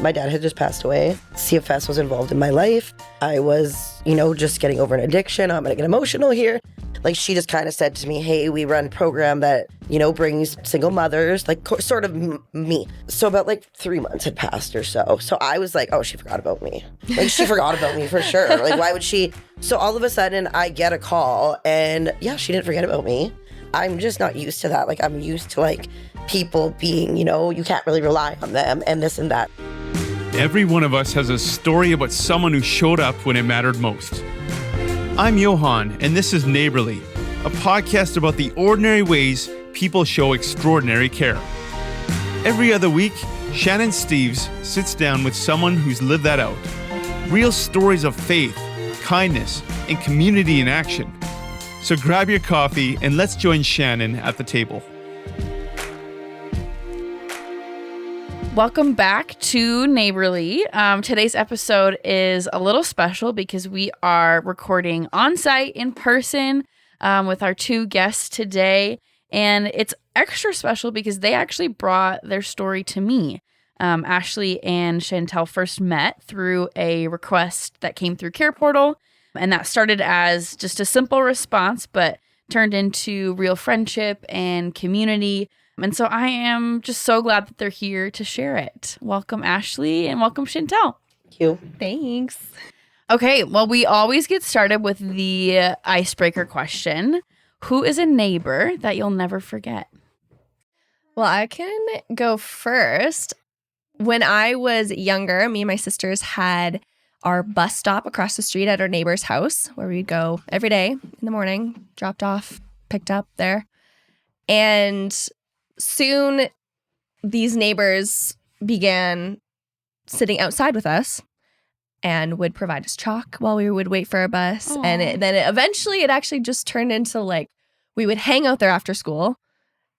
My dad had just passed away. CFS was involved in my life. I was, just getting over an addiction. I'm going to get emotional here. Like, she just kind of said to me, hey, we run a program that, brings single mothers, like sort of me. So about 3 months had passed or so. So I was like, oh, she forgot about me. Like, she forgot about me for sure. Like, why would she? So all of a sudden I get a call and yeah, she didn't forget about me. I'm just not used to that. Like, I'm used to people being, you can't really rely on them and this and that. Every one of us has a story about someone who showed up when it mattered most. I'm Johan, and this is Neighbourly, a podcast about the ordinary ways people show extraordinary care. Every other week, Shannon Steves sits down with someone who's lived that out. Real stories of faith, kindness, and community in action. So grab your coffee and let's join Shannon at the table. Welcome back to Neighbourly. Today's episode is a little special because we are recording on-site in person with our two guests today. And it's extra special because they actually brought their story to me. Ashley and Chantel first met through a request that came through CarePortal. And that started as just a simple response, but turned into real friendship and community. And so I am just so glad that they're here to share it. Welcome, Ashley, and welcome, Chantel. Thank you. Thanks. Okay, well, we always get started with the icebreaker question. Who is a neighbor that you'll never forget? Well, I can go first. When I was younger, me and my sisters had our bus stop across the street at our neighbor's house where we'd go every day in the morning, dropped off, picked up there. And soon these neighbors began sitting outside with us and would provide us chalk while we would wait for our bus. Aww. And then eventually it actually just turned into we would hang out there after school,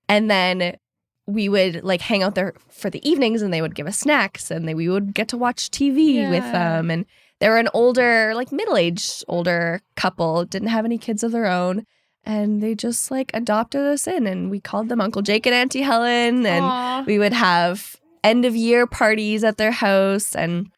and then we would hang out there for the evenings, and they would give us snacks, and we would get to watch TV with them. And they were an older, middle-aged older couple, didn't have any kids of their own. And they just adopted us in, and we called them Uncle Jake and Auntie Helen. And Aww. we would have end of year parties at their house. And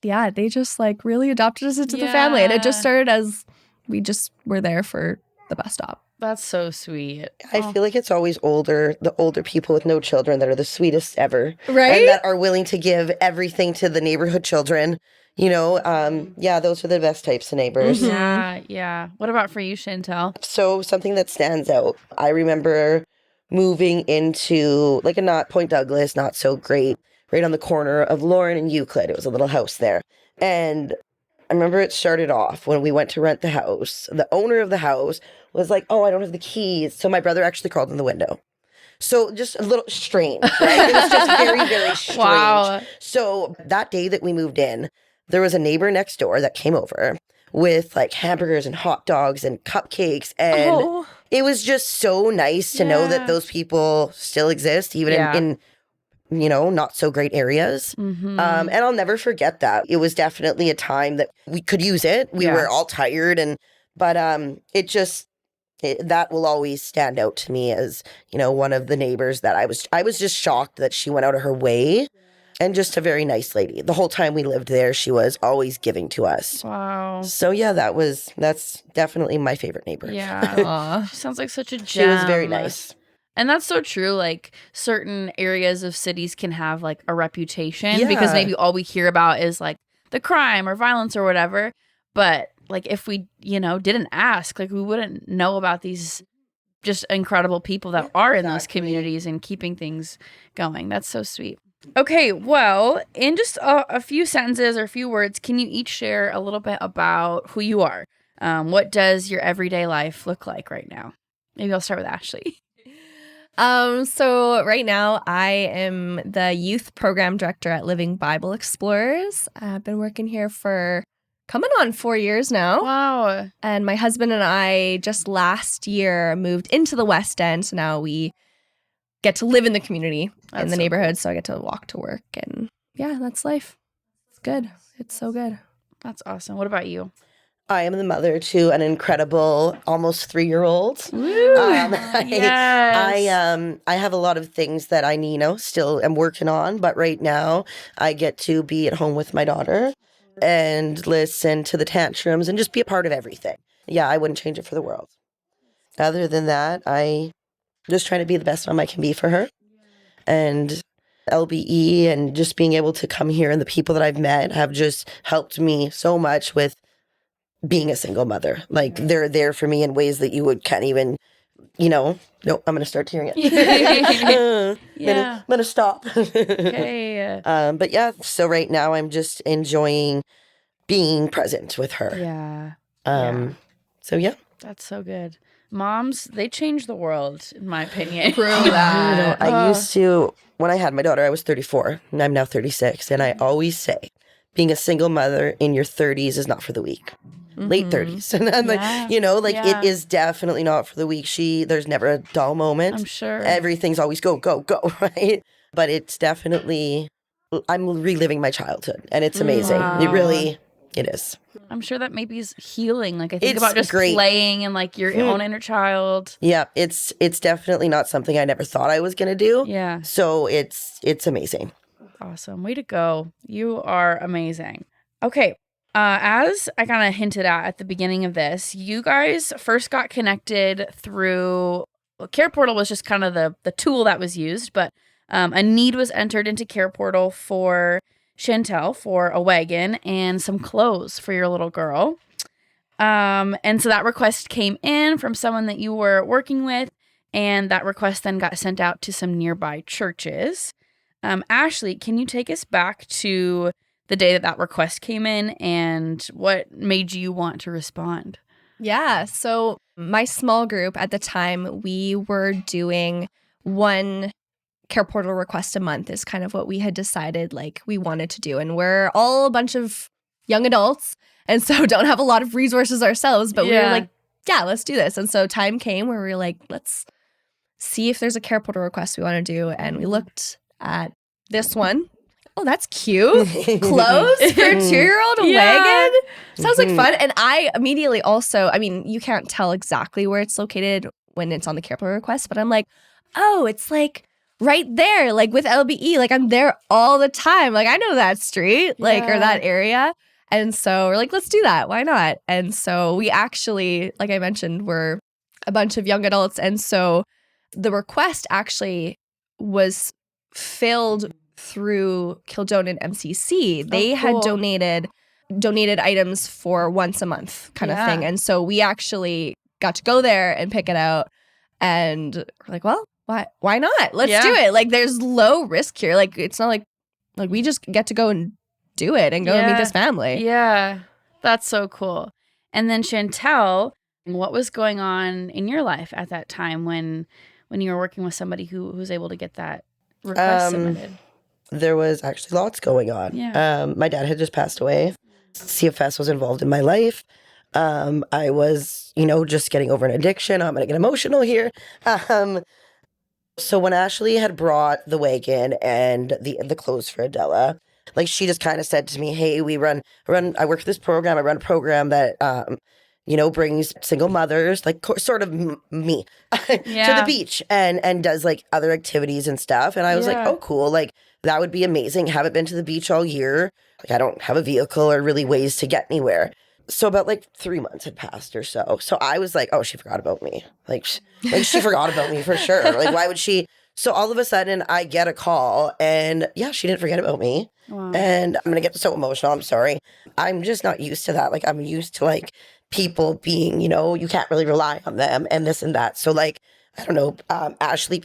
yeah, they just really adopted us into the family. And it just started as we just were there for the bus stop. That's so sweet. I feel like it's always the older people with no children that are the sweetest ever. Right? And that are willing to give everything to the neighborhood children. Those are the best types of neighbors. Mm-hmm. Yeah. What about for you, Chantel? So something that stands out, I remember moving into a Point Douglas, not so great, right on the corner of Lauren and Euclid. It was a little house there. And I remember it started off when we went to rent the house. The owner of the house was like, oh, I don't have the keys. So my brother actually crawled in the window. So just a little strange, right? It was just very, very strange. Wow. So that day that we moved in, there was a neighbor next door that came over with hamburgers and hot dogs and cupcakes. And it was just so nice to know that those people still exist, even in not so great areas. Mm-hmm. And I'll never forget that. It was definitely a time that we could use it. We were all tired, but that will always stand out to me as, one of the neighbors that I was just shocked that she went out of her way. And just a very nice lady. The whole time we lived there, she was always giving to us. Wow. So yeah, that's definitely my favorite neighbor. Yeah. She sounds like such a gem. She was very nice. And that's so true. Certain areas of cities can have a reputation because maybe all we hear about is the crime or violence or whatever. But if we, didn't ask, we wouldn't know about these just incredible people that are in those communities and keeping things going. That's so sweet. Okay, well, in just a few sentences or a few words, can you each share a little bit about who you are? What does your everyday life look like right now? Maybe I'll start with Ashley. So right now I am the youth program director at Living Bible Explorers. I've been working here for coming on 4 years now. Wow. And my husband and I just last year moved into the West End. So now we get to live in the community, in the neighborhood. Cool. So I get to walk to work, and yeah, that's life. It's good. It's so good. That's awesome. What about you? I am the mother to an incredible, almost 3-year-old. Yes. I have a lot of things that I, still am working on, but right now I get to be at home with my daughter and listen to the tantrums and just be a part of everything. Yeah, I wouldn't change it for the world. Other than that, I just trying to be the best mom I can be for her. And LBE and just being able to come here and the people that I've met have just helped me so much with being a single mother. Like, they're there for me in ways that you can't even, no, I'm going to start tearing it. Yeah. I'm going to stop. Okay. But yeah, so right now I'm just enjoying being present with her. Yeah. So yeah. That's so good. Moms, they change the world, in my opinion. Prove that. I used to, when I had my daughter, I was 34 and I'm now 36. And I always say, being a single mother in your 30s is not for the weak. Late 30s. And I'm it is definitely not for the weak. There's never a dull moment. I'm sure. Everything's always go, go, go, right? But it's definitely, I'm reliving my childhood and it's amazing. Wow. It is. I'm sure that maybe is healing. Like, I think It's about just great. playing and like your own inner child. Yeah, it's definitely not something I never thought I was going to do. Yeah. So it's amazing. Awesome. Way to go. You are amazing. Okay. As I kind of hinted at the beginning of this, you guys first got connected through CarePortal was just kind of the tool that was used, but a need was entered into CarePortal for Chantel for a wagon and some clothes for your little girl. And so that request came in from someone that you were working with, and that request then got sent out to some nearby churches. Ashley, can you take us back to the day that request came in and what made you want to respond? Yeah. So my small group at the time, we were doing one CarePortal request a month is kind of what we had decided like we wanted to do. And we're all a bunch of young adults and so don't have a lot of resources ourselves, but we were like, yeah, let's do this. And so time came where we were like, let's see if there's a CarePortal request we want to do. And we looked at this one. Oh, that's cute. Clothes for a 2-year-old, a wagon. Sounds like fun. And I immediately also, you can't tell exactly where it's located when it's on the CarePortal request, but I'm like, oh, it's like right there, like with LBE. Like I'm there all the time. Like I know that street, or that area. And so we're like, let's do that. Why not? And so we actually, like I mentioned, we're a bunch of young adults. And so the request actually was filled through Kildonan MCC. They had donated items for once a month kind of thing. And so we actually got to go there and pick it out. And we're like, well, why not? Let's do it. Like there's low risk here. Like it's not like we just get to go and do it and go and meet this family. Yeah. That's so cool. And then Chantel, what was going on in your life at that time when you were working with somebody who was able to get that request submitted? There was actually lots going on. Yeah. My dad had just passed away. CFS was involved in my life. I was, just getting over an addiction. I'm going to get emotional here. So when Ashley had brought the wagon and the clothes for Adela, like she just kind of said to me, hey, I work for this program. I run a program that, brings single mothers, like sort of me, to the beach and does like other activities and stuff. And I was like, oh, cool. Like that would be amazing. Haven't been to the beach all year. Like I don't have a vehicle or really ways to get anywhere. So about 3 months had passed or so. So I was like, oh, she forgot about me. Like she forgot about me for sure. Like why would she? So all of a sudden I get a call and she didn't forget about me. Wow. And I'm going to get so emotional. I'm sorry. I'm just not used to that. Like I'm used to people being, you can't really rely on them and this and that. So I don't know, Ashley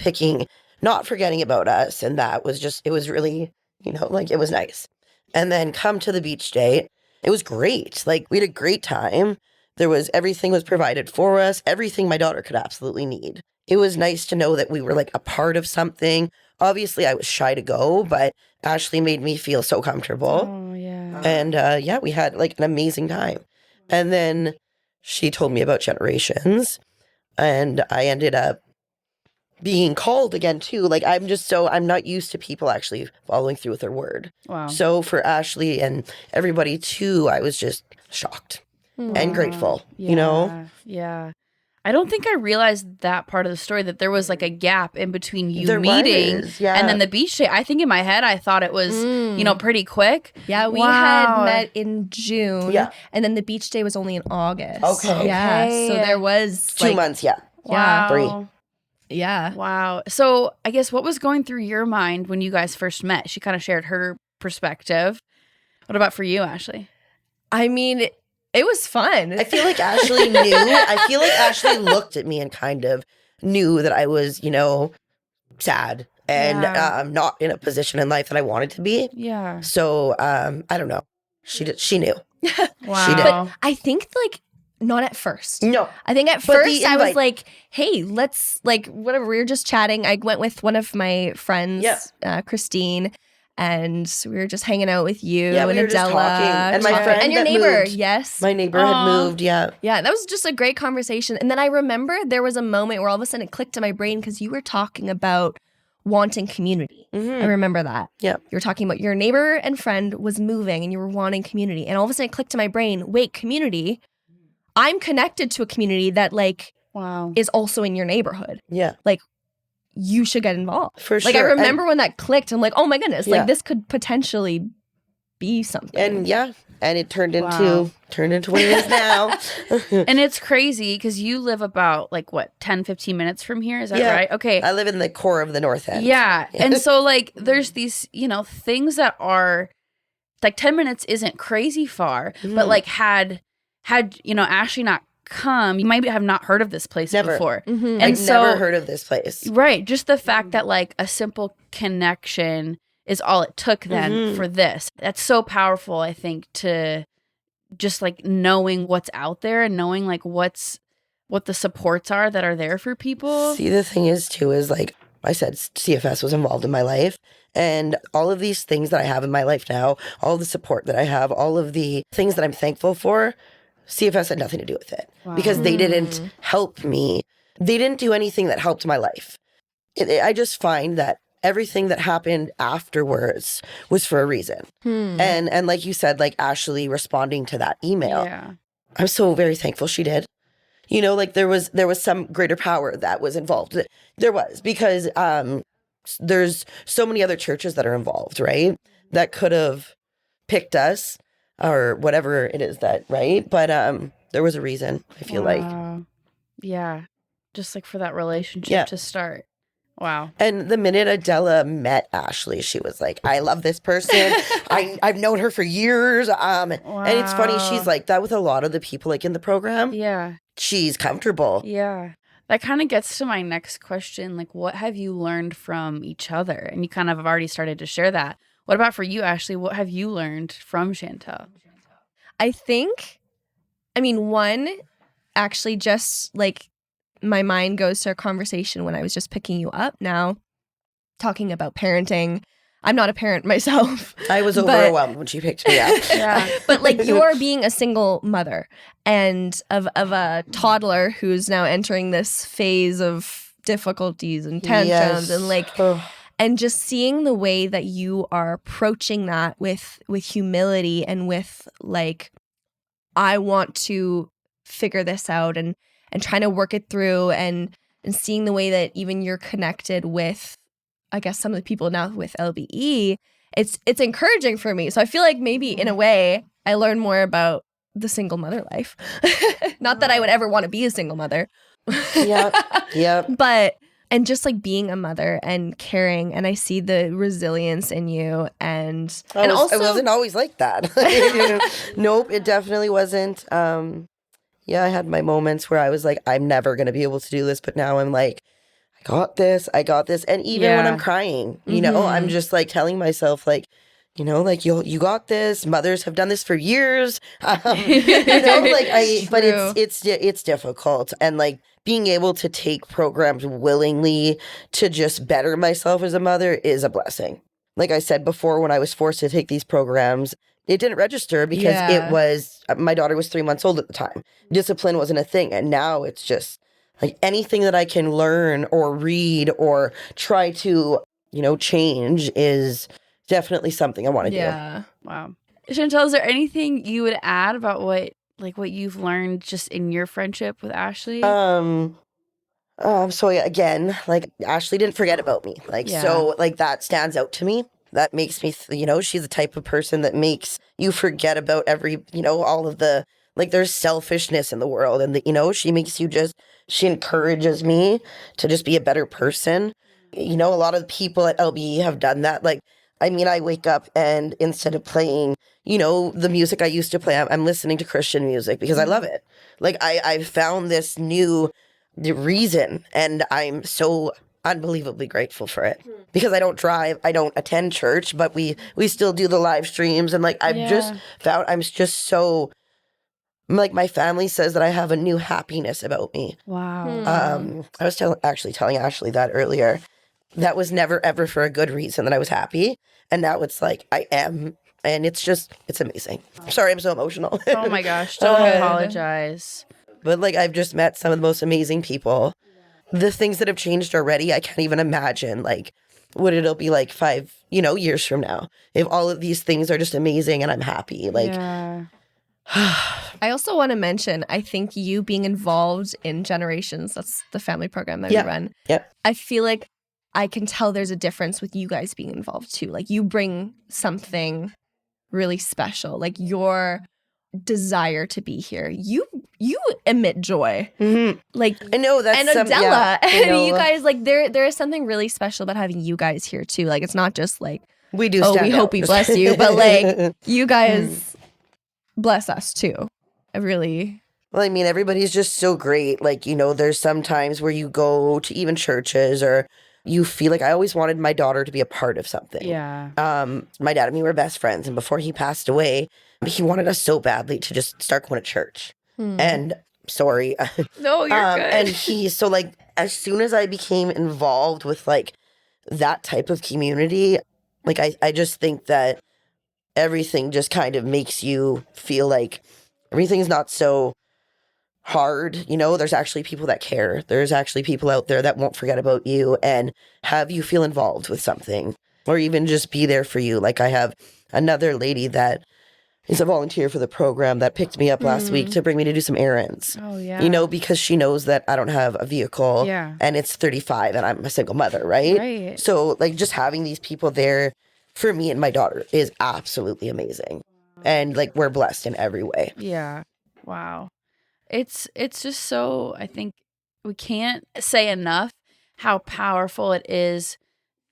not forgetting about us. And that was just, it was really, it was nice. And then come to the beach day. It was great. We had a great time. Everything was provided for us. Everything my daughter could absolutely need. It was nice to know that we were a part of something. Obviously I was shy to go, but Ashley made me feel so comfortable. Oh, yeah. And we had an amazing time. And then she told me about Generations and I ended up being called again too. I'm not used to people actually following through with their word. Wow. So for Ashley and everybody too, I was just shocked. and grateful, you know? Yeah. I don't think I realized that part of the story, that there was like a gap in between you There meeting was, yeah. and then the beach day. I think in my head, I thought it was, pretty quick. Yeah, we Wow. had met in June. Yeah. And then the beach day was only in August. Okay. Yeah. Okay. So there was 2 months, yeah. Wow. 3. Yeah. Wow. So I guess what was going through your mind when you guys first met? She kind of shared her perspective. What about for you, Ashley? I mean, it was fun. I feel like Ashley knew. I feel like Ashley looked at me and kind of knew that I was, sad and not in a position in life that I wanted to be. Yeah. So I don't know. She knew. Wow. She did. But I think not at first. No. I think at But first the I was invite- like, hey, let's whatever. We were just chatting. I went with one of my friends, Christine, and we were just hanging out with you Yeah, and we were just Adela. talking. And my friend and your that neighbor. moved. Yes. My neighbor had moved, yeah. Yeah, that was just a great conversation. And then I remember there was a moment where all of a sudden it clicked in my brain because you were talking about wanting community. I remember that. Yeah. You were talking about your neighbor and friend was moving and you were wanting community. And all of a sudden it clicked in my brain, wait, community? I'm connected to a community that Wow. is also in your neighborhood. Yeah. You should get involved. For sure. I remember when that clicked, I'm like, oh my goodness, Yeah. this could potentially be something. And it turned into Wow. what it is now. And it's crazy because you live about 10, 15 minutes from here. Is that Yeah. right? Okay. I live in the core of the North End. Yeah. And so there's these, things that are 10 minutes isn't crazy far, but had Ashley not come, you might have not heard of this place Never. before. Mhm. And I'd never heard of this place. Right. Just the fact that a simple connection is all it took then for this. That's so powerful, I think, to just knowing what's out there and knowing what the supports are that are there for people. See, the thing is too, is I said, CFS was involved in my life, and all of these things that I have in my life now, all the support that I have, all of the things that I'm thankful for, CFS had nothing to do with it because they didn't help me. They didn't do anything that helped my life. I just find that everything that happened afterwards was for a reason. And like you said, Ashley responding to that email, Yeah. I'm so very thankful she did. There was some greater power that was involved. There was, because there's so many other churches that are involved, right? That could have picked us or whatever it is that, right? But there was a reason, I feel like. Yeah. Just for that relationship to start. Wow. And the minute Adela met Ashley, she was like, I love this person. I've known her for years. And it's funny, she's like that with a lot of the people in the program. Yeah. She's comfortable. Yeah. That kind of gets to my next question. What have you learned from each other? And you kind of have already started to share that. What about for you, Ashley? What have you learned from Chantel? I think, one, actually just my mind goes to a conversation when I was just picking you up now, talking about parenting. I'm not a parent myself. I was overwhelmed when she picked me up. Yeah. But you're being a single mother and of a toddler who's now entering this phase of difficulties and tantrums and and just seeing the way that you are approaching that with humility and with I want to figure this out and trying to work it through and seeing the way that even you're connected with, I guess, some of the people now with LBE, it's encouraging for me. So I feel like maybe in a way I learned more about the single mother life. Not that I would ever want to be a single mother. Yep. But, and just being a mother and caring, and I see the resilience in you and also it wasn't always like that. Nope, it definitely wasn't. I had my moments where I was like, I'm never going to be able to do this. But now I'm like, I got this. And even when I'm crying, I'm just telling myself you got this. Mothers have done this for years. But it's difficult. And being able to take programs willingly to just better myself as a mother is a blessing. Like I said before, when I was forced to take these programs, it didn't register because it was, my daughter was 3 months old at the time. Discipline wasn't a thing. And now it's just anything that I can learn or read or try to, change is definitely something I want to do. Yeah. Wow. Chantel, is there anything you would add about what like what you've learned just in your friendship with Ashley? So yeah, again, like Ashley didn't forget about me. Like, Yeah. so like that stands out to me. That makes me, she's the type of person that makes you forget about every, all of the, like there's selfishness in the world. And, she makes you she encourages me to just be a better person. A lot of people at LBE have done that. Like, I mean, I wake up and instead of playing, the music I used to play, I'm listening to Christian music because I love it. Like I've found this new reason and I'm so unbelievably grateful for it because I don't drive, I don't attend church, but we still do the live streams. And like, I've just found, I'm just so, like my family says that I have a new happiness about me. Wow. I was actually telling Ashley that earlier. That was never ever for a good reason that I was happy. And now it's like, I am. And it's amazing. Sorry, I'm so emotional. Oh my gosh. Don't apologize. But like, I've just met some of the most amazing people. The things that have changed already, I can't even imagine like what it'll be like 5, years from now. If all of these things are just amazing and I'm happy. Like, yeah. I also want to mention, I think you being involved in Generations, that's the family program that we run. Yeah. I feel like I can tell there's a difference with you guys being involved too. Like you bring something really special, like your desire to be here. You emit joy. Mm-hmm. Like I know that's and Adela and you guys, like there is something really special about having you guys here too. Like it's not just like we do. Oh, we hope we bless you, but like you guys bless us too. Well, I mean, everybody's just so great. Like, there's some times where you go to even churches or you feel like I always wanted my daughter to be a part of something. Yeah. My dad and me were best friends. And before he passed away, he wanted us so badly to just start going to church. And sorry. No, you're good. And so like, as soon as I became involved with like that type of community, like I just think that everything just kind of makes you feel like everything's not so hard. There's actually people that care. There's actually people out there that won't forget about you and have you feel involved with something or even just be there for you. Like I have another lady that is a volunteer for the program that picked me up last week to bring me to do some errands. Oh, yeah. Because she knows that I don't have a vehicle and it's 35 and I'm a single mother, right? Right. So like just having these people there for me and my daughter is absolutely amazing. And like we're blessed in every way. Yeah. Wow. It's just so, I think we can't say enough how powerful it is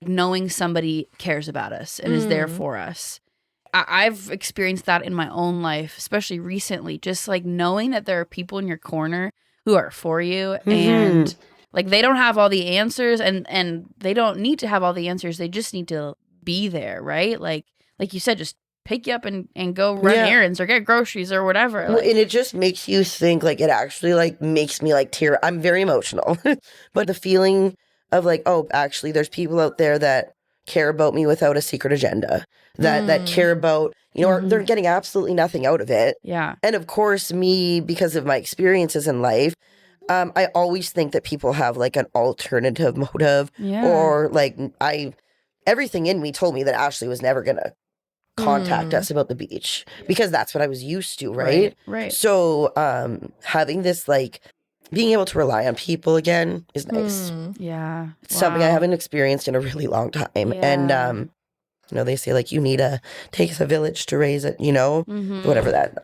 knowing somebody cares about us and is there for us. I've experienced that in my own life, especially recently, just like knowing that there are people in your corner who are for you and like they don't have all the answers and they don't need to have all the answers. They just need to be there, right? Like you said, just pick you up and go run errands or get groceries or whatever. Well, and it just makes you think, like, it actually, like, makes me, like, tear. I'm very emotional. But the feeling of, like, oh, actually, there's people out there that care about me without a secret agenda, that care about, or they're getting absolutely nothing out of it. Yeah. And, of course, me, because of my experiences in life, I always think that people have, like, an alternative motive. Yeah. Or, like, everything in me told me that Ashley was never going to contact us about the beach because that's what I was used to, right? Right. So having this, like, being able to rely on people again is nice. Yeah. It's something I haven't experienced in a really long time. Yeah. And they say, like, takes a village to raise it, whatever that.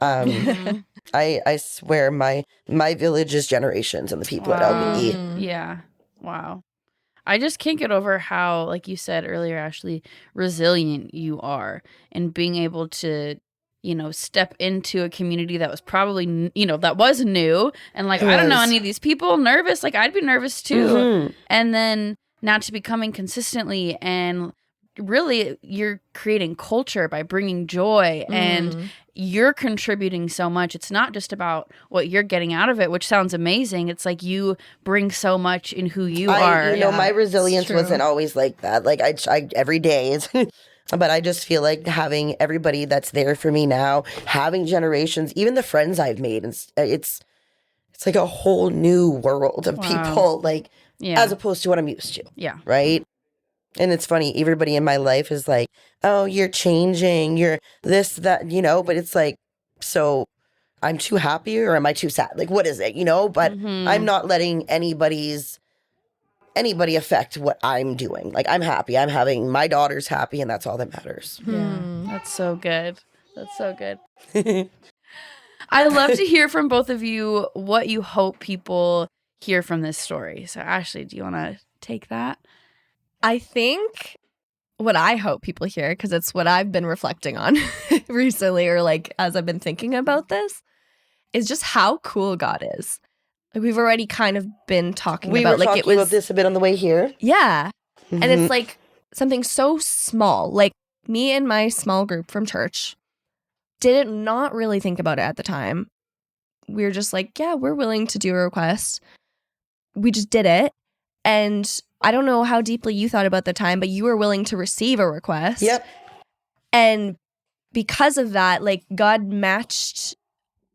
I swear my village is generations and the people at LBE. Yeah. Wow. I just can't get over how, like you said earlier, Ashley, resilient you are and being able to, step into a community that was probably, that was new. And like, I don't know any of these people, nervous. Like I'd be nervous too. And then now to be coming consistently and really you're creating culture by bringing joy and you're contributing so much. It's not just about what you're getting out of it, which sounds amazing. It's like you bring so much in who you are. My resilience wasn't always like that. Like I every day is, but I just feel like having everybody that's there for me now, having generations, even the friends I've made, it's like a whole new world of people, like as opposed to what I'm used to. Yeah. Right. And it's funny, everybody in my life is like, oh, you're changing, you're this, that, but it's like, so I'm too happy or am I too sad? Like, what is it, But I'm not letting anybody affect what I'm doing. Like, I'm happy. I'm having my daughters happy, and that's all that matters. Yeah, that's so good. That's so good. I love to hear from both of you what you hope people hear from this story. So, Ashley, do you want to take that? I think what I hope people hear, because it's what I've been reflecting on recently, or like as I've been thinking about this, is just how cool God is. Like, we've already kind of been talking We about, were like, talking it was about this a bit on the way here. Yeah. Mhm. And it's like something so small. Like, me and my small group from church did not really think about it at the time. We were just like, yeah, we're willing to do a request. We just did it. And I don't know how deeply you thought about the time, but you were willing to receive a request. Yep. And because of that, like, God matched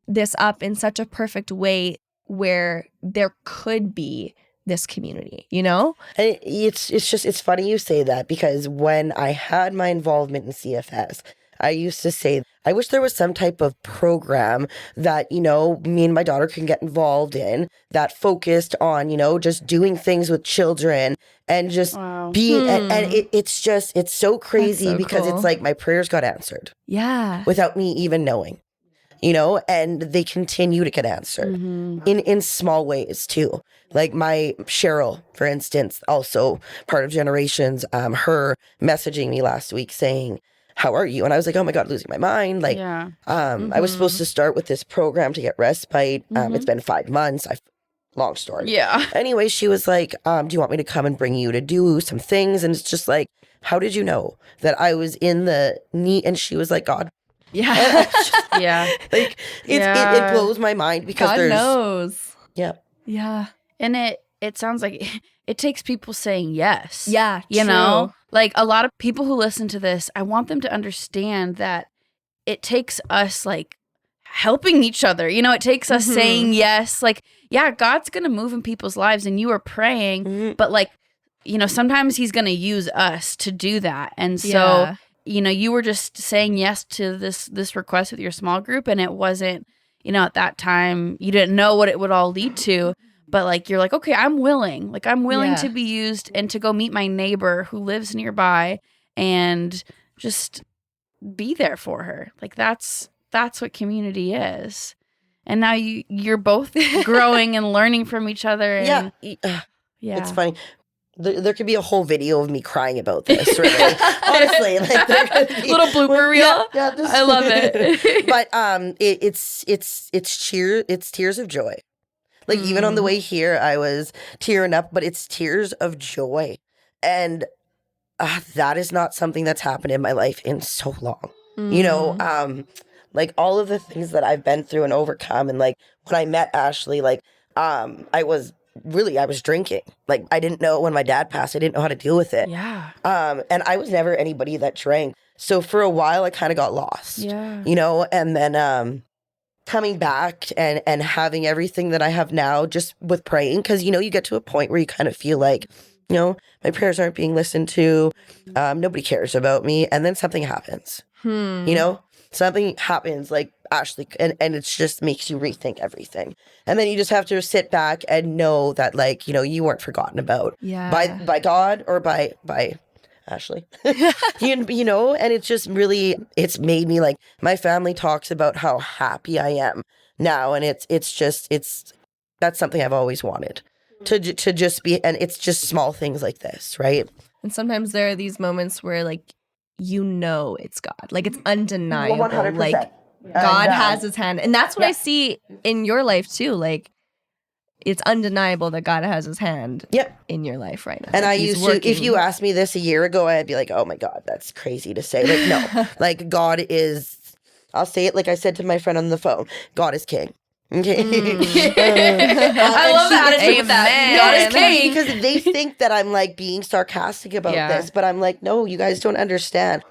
this up in such a perfect way where there could be this community, And it's funny you say that, because when I had my involvement in CFS, I used to say, I wish there was some type of program that, me and my daughter can get involved in that focused on, just doing things with children and just being, and it's so crazy so because cool. it's like my prayers got answered Yeah. without me even knowing. And they continue to get answered in small ways too. Like my Cheryl, for instance, also part of Generations, her messaging me last week saying, how are you? And I was like, oh my God, losing my mind. Like, I was supposed to start with this program to get respite. It's been 5 months. Long story. Yeah. Anyway, she was like, do you want me to come and bring you to do some things? And it's just like, how did you know that I was in the need? And she was like, God. Yeah. Yeah. Like, it blows my mind because God there's. knows. Yeah. Yeah. And it sounds like it takes people saying yes. Yeah. You true. know? Like, a lot of people who listen to this, I want them to understand that it takes us, like, helping each other. It takes us saying yes. Like, yeah, God's going to move in people's lives and you are praying, but, like, sometimes he's going to use us to do that. And so, you were just saying yes to this request with your small group, and it wasn't, at that time, you didn't know what it would all lead to. But, like, you're like, okay, I'm willing. Like, I'm willing to be used and to go meet my neighbor who lives nearby and just be there for her. Like, that's what community is. And now you're both growing and learning from each other. And, yeah. It's funny. There could be a whole video of me crying about this, really. Honestly, like, little blooper reel. Yeah, I love it. But it's tears of joy. Like, even on the way here, I was tearing up, but it's tears of joy. And that is not something that's happened in my life in so long. Like, all of the things that I've been through and overcome. And, like, when I met Ashley, like, I was drinking. Like, I didn't know when my dad passed, I didn't know how to deal with it. Yeah. And I was never anybody that drank. So for a while, I kind of got lost. Yeah. And then coming back and having everything that I have now just with praying, because, you get to a point where you kind of feel like, my prayers aren't being listened to. Nobody cares about me. And then something happens, something happens, like Ashley, and it just makes you rethink everything. And then you just have to sit back and know that, like, you weren't forgotten about by God or by Ashley. And it's just really, it's made me, like, my family talks about how happy I am now. And that's something I've always wanted to just be. And it's just small things like this, right? And sometimes there are these moments where, like, it's God. Like, it's undeniable. 100%. Like, God has his hand. And that's what I see in your life too. Like, it's undeniable that God has his hand in your life right now. And I used to, if you asked me this a year ago, I'd be like, oh my God, that's crazy to say. Like, no, like, God is, I'll say it like I said to my friend on the phone, God is king. Okay. I love the attitude with that. God is king, because they think that I'm, like, being sarcastic about this, but I'm like, no, you guys don't understand.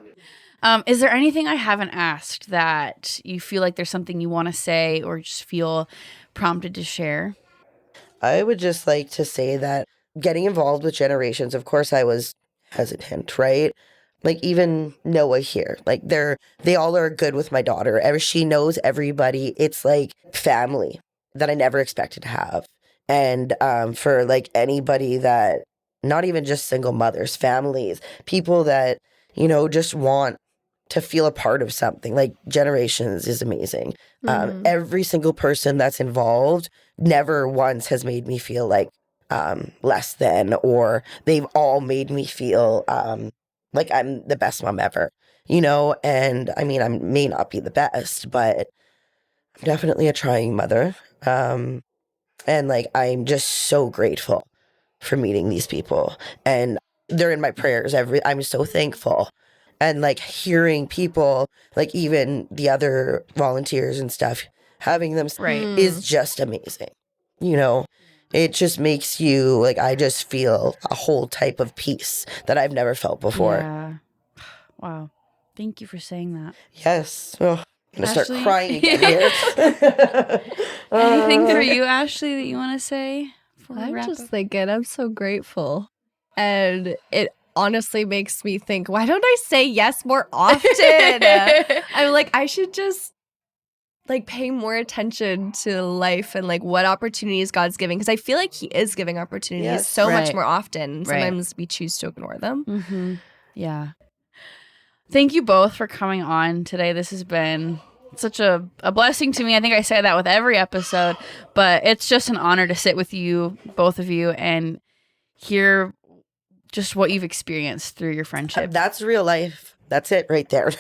Is there anything I haven't asked that you feel like there's something you want to say or just feel prompted to share? I would just like to say that getting involved with Generations, of course, I was hesitant, right? like even Noah here, like they all are good with my daughter. She knows everybody. It's like family that I never expected to have. And for like anybody that, not even just single mothers, families, people that, just want to feel a part of something, like Generations is amazing. Every single person that's involved never once has made me feel like less than, or they've all made me feel like I'm the best mom ever, and I mean, I may not be the best, but I'm definitely a trying mother. And like, I'm just so grateful for meeting these people, and they're in my prayers. I'm so thankful. And like hearing people, like even the other volunteers and stuff, having them is just amazing. It just makes you like, I just feel a whole type of peace that I've never felt before. Yeah. Wow. Thank you for saying that. Yes. Oh, I'm going to start crying again here. Anything for you, Ashley, that you want to say? I'm just thinking, I'm so grateful. And it honestly makes me think, why don't I say yes more often? I'm like, I should just like pay more attention to life and like what opportunities God's giving. Because I feel like he is giving opportunities much more often. Sometimes we choose to ignore them. Mm-hmm. Yeah. Thank you both for coming on today. This has been such a blessing to me. I think I say that with every episode, but it's just an honor to sit with you, both of you, and hear just what you've experienced through your friendship. That's real life. That's it right there.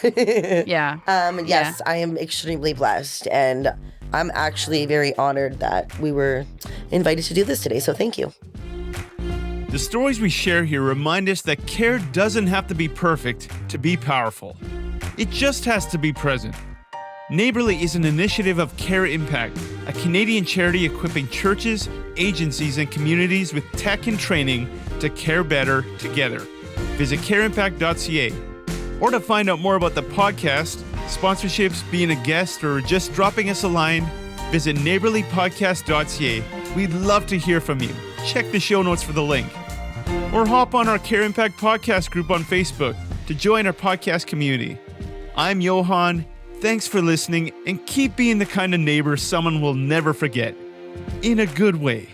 Yeah. Yes, I am extremely blessed, and I'm actually very honored that we were invited to do this today. So thank you. The stories we share here remind us that care doesn't have to be perfect to be powerful. It just has to be present. Neighbourly is an initiative of CareImpact, a Canadian charity equipping churches, agencies, and communities with tech and training to care better together. Visit CareImpact.ca. Or to find out more about the podcast, sponsorships, being a guest, or just dropping us a line, visit neighbourlypodcast.ca. We'd love to hear from you. Check the show notes for the link. Or hop on our CareImpact podcast group on Facebook to join our podcast community. I'm Johan. Thanks for listening, and keep being the kind of neighbor someone will never forget. In a good way.